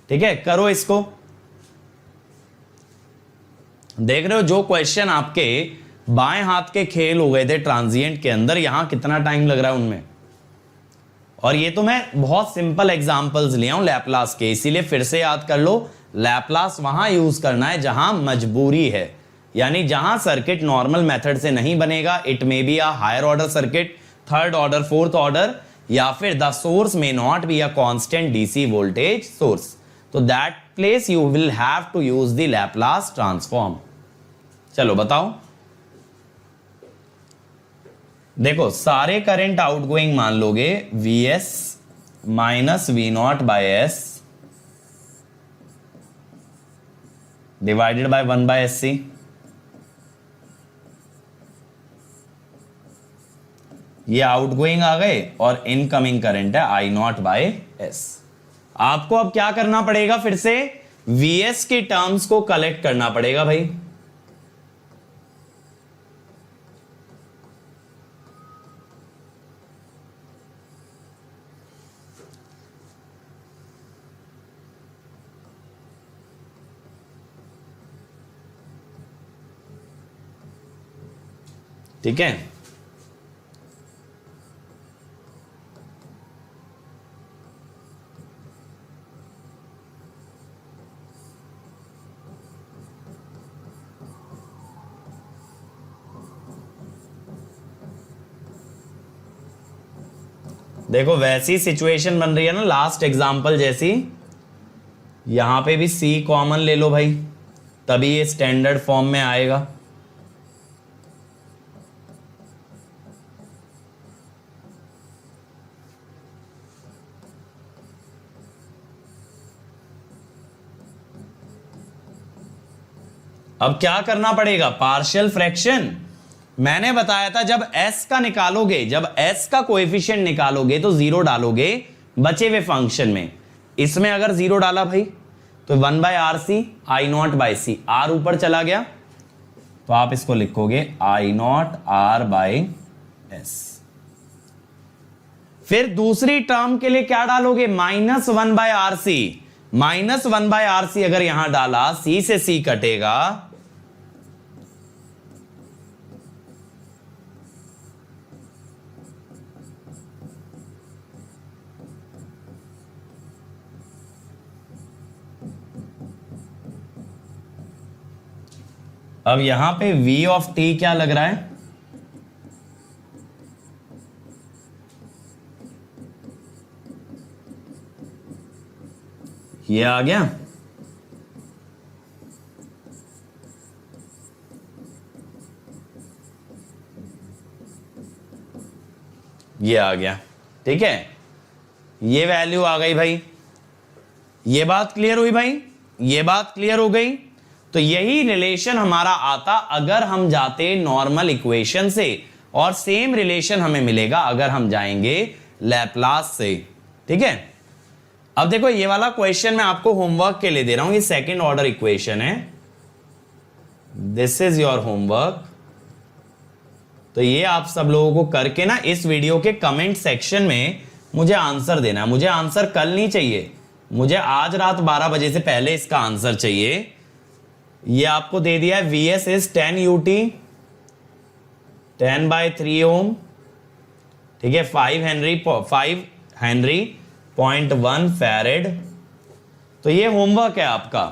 ठीक है, करो इसको। देख रहे हो जो क्वेश्चन आपके बाएं हाथ के खेल हो गए थे ट्रांजिएंट के अंदर, यहां कितना टाइम लग रहा है उनमें। और ये तो मैं बहुत सिंपल एग्जांपल्स लिया हूं लैपलास के, इसीलिए फिर से याद कर लो, लैपलास वहां यूज करना है जहां मजबूरी है, यानी जहां सर्किट नॉर्मल मेथड से नहीं बनेगा। It may be a higher order circuit, third order, fourth order, या फिर the source may not be a constant DC voltage source, तो that place you will have to use the Laplace transform. चलो बताओ। देखो सारे current outgoing मान लोगे Vs minus V0/S divided by 1/SC। ये आउटगोइंग आ गए और इनकमिंग करंट है I0/S। आपको अब क्या करना पड़ेगा, फिर से Vs की टर्म्स को कलेक्ट करना पड़ेगा भाई। ठीक है, देखो वैसी सिचुएशन बन रही है ना लास्ट एग्जांपल जैसी, यहां पे भी C कॉमन ले लो भाई, तभी ये स्टैंडर्ड फॉर्म में आएगा। अब क्या करना पड़ेगा, पार्शियल फ्रैक्शन। मैंने बताया था जब s का निकालोगे, जब s का कोएफिशिएंट निकालोगे तो 0 डालोगे बचे हुए फंक्शन में। इसमें अगर 0 डाला भाई तो 1/RC I0/C, R ऊपर चला गया तो आप इसको लिखोगे I0R/S। फिर दूसरी टर्म के लिए क्या डालोगे, -1/RC। -1/RC अगर यहां डाला, C से C कटेगा अब यहां पे v ऑफ t क्या लग रहा है? ये आ गया। ये आ गया, ठीक है, ये वैल्यू आ गई भाई। ये बात क्लियर हुई भाई, ये बात क्लियर हो गई। तो यही रिलेशन हमारा आता अगर हम जाते नॉर्मल इक्वेशन से, और सेम रिलेशन हमें मिलेगा अगर हम जाएंगे लैप्लास से, ठीक है। अब देखो ये वाला क्वेश्चन मैं आपको होमवर्क के लिए दे रहा हूं, ये सेकंड ऑर्डर इक्वेशन है, दिस इज योर होमवर्क। तो ये आप सब लोगों को करके ना इस वीडियो के कमेंट सेक्शन में मुझे आंसर देना है। मुझे आंसर कल नहीं चाहिए, मुझे आज रात 12 बजे से पहले इसका आंसर चाहिए। ये आपको दे दिया है, Vs इज 10 UT 10/3 ओम, ठीक है, 5 हेनरी 0.1 फैरेड। तो ये होमवर्क है आपका,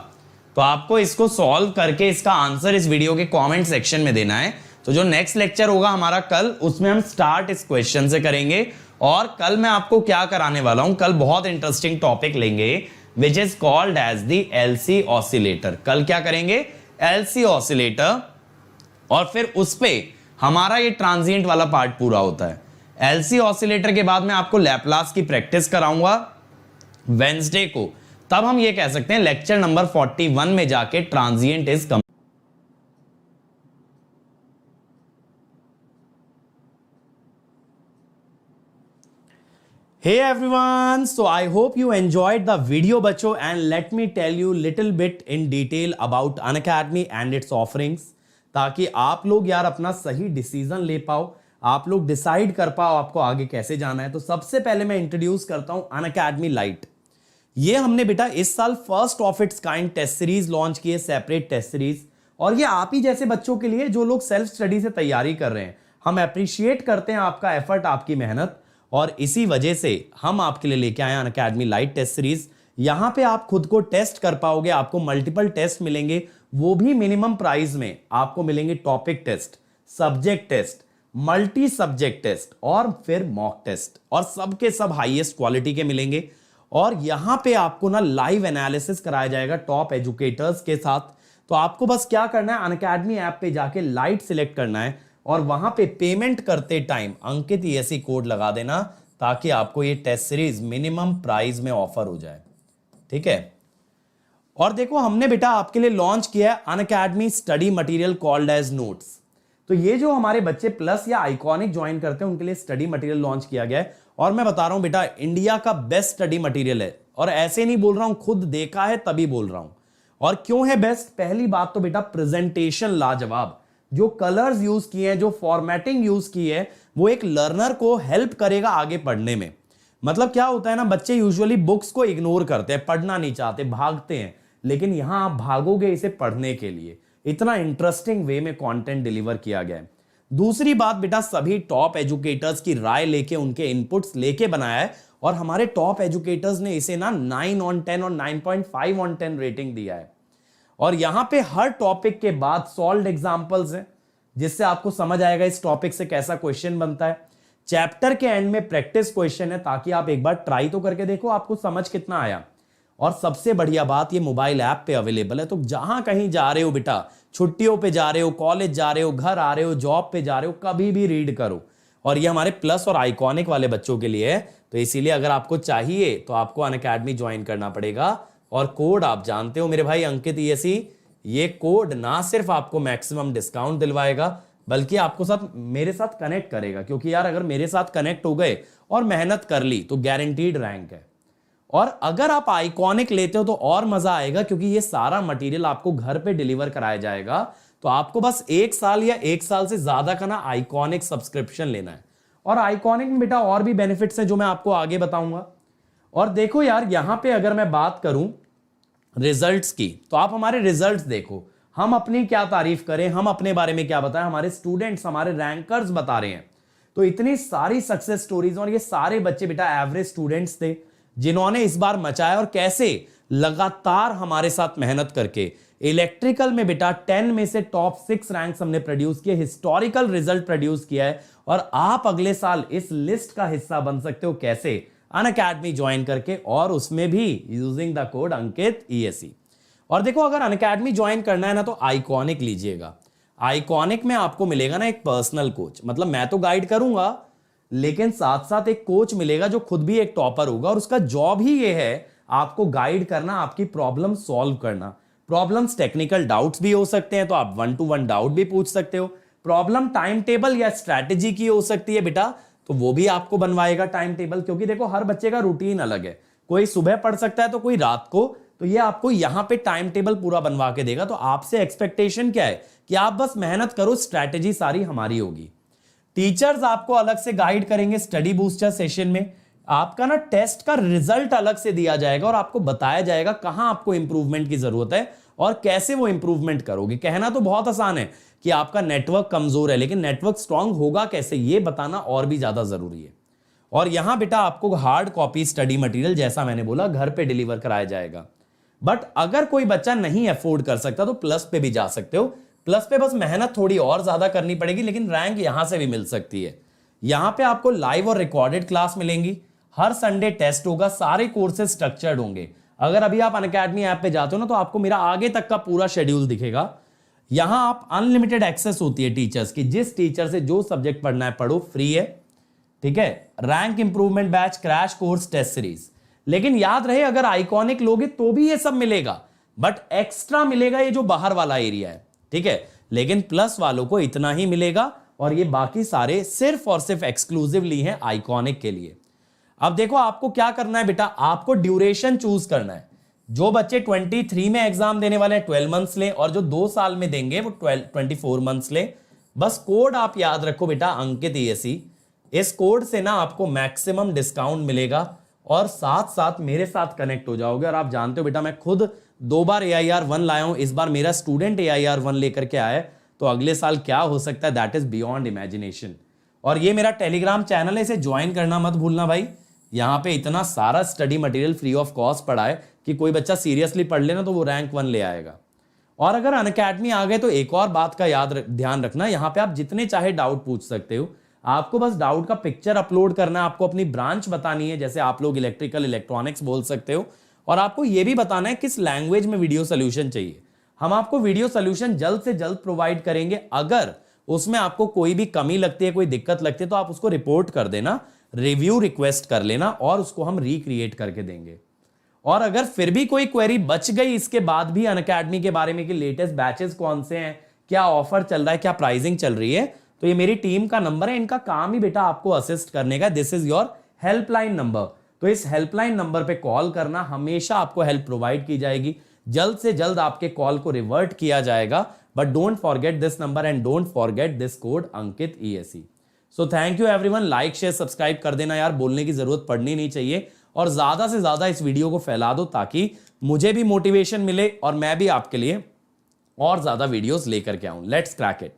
तो आपको इसको सॉल्व करके इसका आंसर इस वीडियो के कमेंट सेक्शन में देना है। तो जो नेक्स्ट लेक्चर होगा हमारा कल, उसमें हम स्टार्ट इस क्वेश्चन से करेंगे। और कल मैं आपको क्या कराने वाला हूं, कल बहुत इंटरेस्टिंग टॉपिक लेंगे which is called as the LC oscillator. कल क्या करेंगे, एलसी ऑसिलेटर, और फिर उस पे हमारा ये ट्रांजिएंट वाला पार्ट पूरा होता है। एलसी ऑसिलेटर के बाद मैं आपको लैप्लास की प्रैक्टिस कराऊंगा वेंसडे को, तब हम ये कह सकते हैं लेक्चर नंबर 41 में जाके transient is come. Hey everyone, so I hope you enjoyed the video बच्चों, and let me tell you little bit in detail about Unacademy and its offerings, ताकि आप लोग यार अपना सही डिसीजन ले पाओ, आप लोग डिसाइड कर पाओ आपको आगे कैसे जाना है। तो सबसे पहले मैं इंट्रोड्यूस करता हूं अनअकैडमी लाइट। ये हमने बेटा इस साल first of its kind test series launch की है, सेपरेट टेस्ट सीरीज, और ये आप ही जैसे बच्चों के लिए जो लोग सेल्फ स्टडी से तैयारी कर रहे हैं। हम अप्रिशिएट करते हैं आपका एफर्ट, आपकी मेहनत, और इसी वजह से हम आपके लिए लेके आए अनअकैडमी लाइट टेस्ट सीरीज। यहां पे आप खुद को टेस्ट कर पाओगे, आपको मल्टीपल टेस्ट मिलेंगे, वो भी मिनिमम प्राइस में। आपको मिलेंगे topic test, subject test, multi subject test, और फिर मॉक टेस्ट, और सबके सब हाईएस्ट क्वालिटी के मिलेंगे। और यहां पे आपको ना लाइव एनालिसिस कराया जाएगा टॉप एजुकेटर्स के साथ। तो आपको बस क्या करना है, अनअकैडमी ऐप पे जाके लाइट सिलेक्ट करना है, और वहां पे पेमेंट करते टाइम अंकित ESE कोड लगा देना, ताकि आपको ये टेस्ट सीरीज मिनिमम प्राइस में ऑफर हो जाए, ठीक है। और देखो हमने बेटा आपके लिए लॉन्च किया है Unacademy study material called as notes. तो ये जो हमारे बच्चे प्लस या आइकॉनिक ज्वाइन करते हैं उनके लिए स्टडी मटेरियल लॉन्च किया गया है। और मैं बता रहा हूं बेटा, इंडिया का बेस्ट स्टडी मटेरियल है, और ऐसे नहीं बोल रहा हूं, खुद देखा है तभी बोल रहा हूं। और क्यों है बेस्ट, पहली बात तो बेटा प्रेजेंटेशन लाजवाब, जो कलर्स यूज किए हैं, जो फॉर्मेटिंग यूज की है, वो एक लर्नर को हेल्प करेगा आगे पढ़ने में। मतलब क्या होता है ना, बच्चे यूजुअली बुक्स को इग्नोर करते हैं, पढ़ना नहीं चाहते, भागते हैं, लेकिन यहां आप भागोगे इसे पढ़ने के लिए। इतना इंटरेस्टिंग वे में कंटेंट डिलीवर किया गया है। दूसरी बात बेटा, सभी टॉप एजुकेटर्स की राय लेके, उनके इनपुट्स लेके बनाया है, और हमारे टॉप एजुकेटर्स ने इसे ना 9 on 10 और 9.5 on 10 रेटिंग दिया है। और यहां पे हर टॉपिक के बाद सॉल्व्ड एग्जांपल्स हैं, जिससे आपको समझ आएगा इस टॉपिक से कैसा क्वेश्चन बनता है। चैप्टर के एंड में प्रैक्टिस क्वेश्चन है, ताकि आप एक बार ट्राई तो करके देखो आपको समझ कितना आया। और सबसे बढ़िया बात, ये मोबाइल ऐप पे अवेलेबल है, तो जहां कहीं जा रहे हो बेटा, छुट्टियों पे जा रहे हो, कॉलेज जा रहे हो, घर आ रहे हो, जॉब पे जा रहे हो, कभी भी रीड करो। और ये हमारे प्लस और आइकॉनिक वाले बच्चों के लिए है, तो इसीलिए अगर आपको चाहिए तो आपको अनअकैडमी ज्वाइन करना पड़ेगा। और कोड आप जानते हो मेरे भाई अंकित ESE, ये कोड ना सिर्फ आपको मैक्सिमम डिस्काउंट दिलवाएगा, बल्कि आपको साथ मेरे साथ कनेक्ट करेगा, क्योंकि यार अगर मेरे साथ कनेक्ट हो गए और मेहनत कर ली तो गारंटीड रैंक है। और अगर आप आइकॉनिक लेते हो तो और मजा आएगा, क्योंकि ये सारा मटेरियल आपको घर पे डिलीवर कराया जाएगा। तो आपको बस 1 साल या 1 साल से ज्यादा का ना आइकॉनिक सब्सक्रिप्शन लेना है। और आइकॉनिक में बेटा और भी बेनिफिट्स हैं जो मैं आपको आगे बताऊंगा। और देखो यार, यहां पे अगर मैं बात करूं रिजल्ट्स की, तो आप हमारे रिजल्ट्स देखो, हम अपनी क्या तारीफ करें, हम अपने बारे में क्या बताएं, हमारे स्टूडेंट्स, हमारे रैंकर्स बता रहे हैं। तो इतनी सारी सक्सेस स्टोरीज, और ये सारे बच्चे बेटा एवरेज स्टूडेंट्स थे, जिन्होंने इस बार मचाया, और कैसे लगातार हमारे साथ मेहनत करके इलेक्ट्रिकल में बेटा 10 में से टॉप 6 रैंक्स हमने प्रोड्यूस किए, हिस्टोरिकल रिजल्ट प्रोड्यूस किया है, और आप अगले साल इस लिस्ट का हिस्सा बन सकते हो। कैसे? अनअकैडमी ज्वाइन करके, और उसमें भी using the code Ankit ESE। और देखो, अगर अनअकैडमी ज्वाइन करना है ना तो आइकॉनिक लीजिएगा। आइकॉनिक में आपको मिलेगा ना एक पर्सनल कोच, मतलब मैं तो गाइड करूंगा लेकिन साथ साथ एक कोच मिलेगा जो खुद भी एक टॉपर होगा, और उसका जॉब ही ये है आपको गाइड करना, आपकी प्रॉब्लम सॉल्व करना। प्रॉब्लम्स टेक्निकल डाउट्स भी हो सकते हैं तो आप 1-to-1 डाउट भी पूछ सकते हो। प्रॉब्लम टाइम टेबल या स्ट्रैटेजी की हो सकती है बेटा, तो वो भी आपको बनवाएगा टाइम टेबल, क्योंकि देखो हर बच्चे का रूटीन अलग है, कोई सुबह पढ़ सकता है तो कोई रात को, तो ये आपको यहां पे टाइम टेबल पूरा बनवा के देगा। तो आपसे एक्सपेक्टेशन क्या है कि आप बस मेहनत करो, स्ट्रैटेजी सारी हमारी होगी। टीचर्स आपको अलग से गाइड करेंगे स्टडी बूस्टर सेशन में। आपका ना टेस्ट का रिजल्ट अलग से दिया जाएगा और आपको बताया जाएगा कहां आपको इंप्रूवमेंट की जरूरत है और कैसे वो इंप्रूवमेंट करोगे। कहना तो बहुत आसान है कि आपका नेटवर्क कमजोर है, लेकिन नेटवर्क स्ट्रांग होगा कैसे ये बताना और भी ज्यादा जरूरी है। और यहां बेटा आपको हार्ड कॉपी स्टडी मटेरियल, जैसा मैंने बोला, घर पे डिलीवर कराया जाएगा। बट अगर कोई बच्चा नहीं अफोर्ड कर सकता तो प्लस पे भी जा सकते हो। प्लस पे बस मेहनत थोड़ी और ज्यादा करनी पड़ेगी, लेकिन रैंक यहां से भी मिल सकती है। यहां पे आपको लाइव और रिकॉर्डेड क्लास मिलेंगी, हर संडे टेस्ट होगा, सारे कोर्सेज स्ट्रक्चर्ड होंगे। अगर अभी आप अनअकैडमी ऐप पे जाते हो ना तो आपको मेरा आगे तक का पूरा शेड्यूल दिखेगा। यहां आप अनलिमिटेड एक्सेस होती है टीचर्स की, जिस टीचर से जो सब्जेक्ट पढ़ना है पढ़ो, फ्री है, ठीक है। Rank improvement batch, crash course, test series. लेकिन याद रहे अगर आइकॉनिक लोगे तो भी ये सब मिलेगा, बट एक्स्ट्रा मिलेगा ये जो बाहर वाला एरिया है, ठीक है। लेकिन प्लस वालों को इतना ही मिलेगा और ये बाकी सारे सिर्फ और सिर्फ एक्सक्लूसिवली हैं आइकॉनिक के लिए। अब देखो आपको क्या करना है बेटा, आपको ड्यूरेशन चूज करना है। जो बच्चे 23 में एग्जाम देने वाले हैं 12 मंथ्स ले, और जो 2 साल में देंगे वो 24 मंथ्स ले। बस कोड आप याद रखो बेटा, अंकित ESE। इस कोड से ना आपको मैक्सिमम डिस्काउंट मिलेगा और साथ साथ मेरे साथ कनेक्ट हो जाओगे। और आप जानते हो बेटा मैं खुद 2 बार AIR1 लाया हूं, इस बार मेरा स्टूडेंट AIR1 लेकर के आया है, तो अगले साल क्या हो सकता है दैट इज बियॉन्ड इमेजिनेशन। और ये मेरा टेलीग्राम चैनल है, इसे ज्वाइन करना मत भूलना भाई। यहां पे इतना सारा study material free of cost पड़ा है कि कोई बच्चा सीरियसली पढ़ लेना तो वो रैंक 1 ले आएगा। और अगर अनअकैडमी आ गए तो एक और बात का ध्यान रखना, यहां पे आप जितने चाहे डाउट पूछ सकते हो। आपको बस डाउट का पिक्चर अपलोड करना है, आपको अपनी ब्रांच बतानी है, जैसे आप लोग इलेक्ट्रिकल इलेक्ट्रॉनिक्स बोल सकते हो, और आपको यह भी बताना है किस लैंग्वेज में वीडियो सोल्यूशन चाहिए। हम आपको वीडियो सोल्यूशन जल्द से जल्द प्रोवाइड करेंगे। अगर उसमें आपको कोई भी कमी लगती है, कोई दिक्कत लगती है, तो आप उसको रिपोर्ट कर देना, रिव्यू रिक्वेस्ट कर लेना और उसको हम रिक्रिएट करके देंगे। और अगर फिर भी कोई क्वेरी बच गई इसके बाद भी अनअकैडमी के बारे में कि लेटेस्ट बैचेस कौन से हैं, क्या ऑफर चल रहा है, क्या प्राइसिंग चल रही है, तो ये मेरी टीम का नंबर है, इनका काम ही बेटा आपको असिस्ट करने का। This is your helpline number. तो इस हेल्पलाइन नंबर पे कॉल करना, हमेशा आपको हेल्प प्रोवाइड की जाएगी, जल्द से जल्द आपके कॉल को रिवर्ट किया जाएगा। But don't forget this number and don't forget this code Ankit ESE। So thank you everyone, like share subscribe कर देना यार, बोलने की जरूरत पड़नी नहीं चाहिए, और ज्यादा से ज्यादा इस वीडियो को फैला दो ताकि मुझे भी मोटिवेशन मिले और मैं भी आपके लिए और ज्यादा वीडियोस लेकर के आऊं। Let's crack it.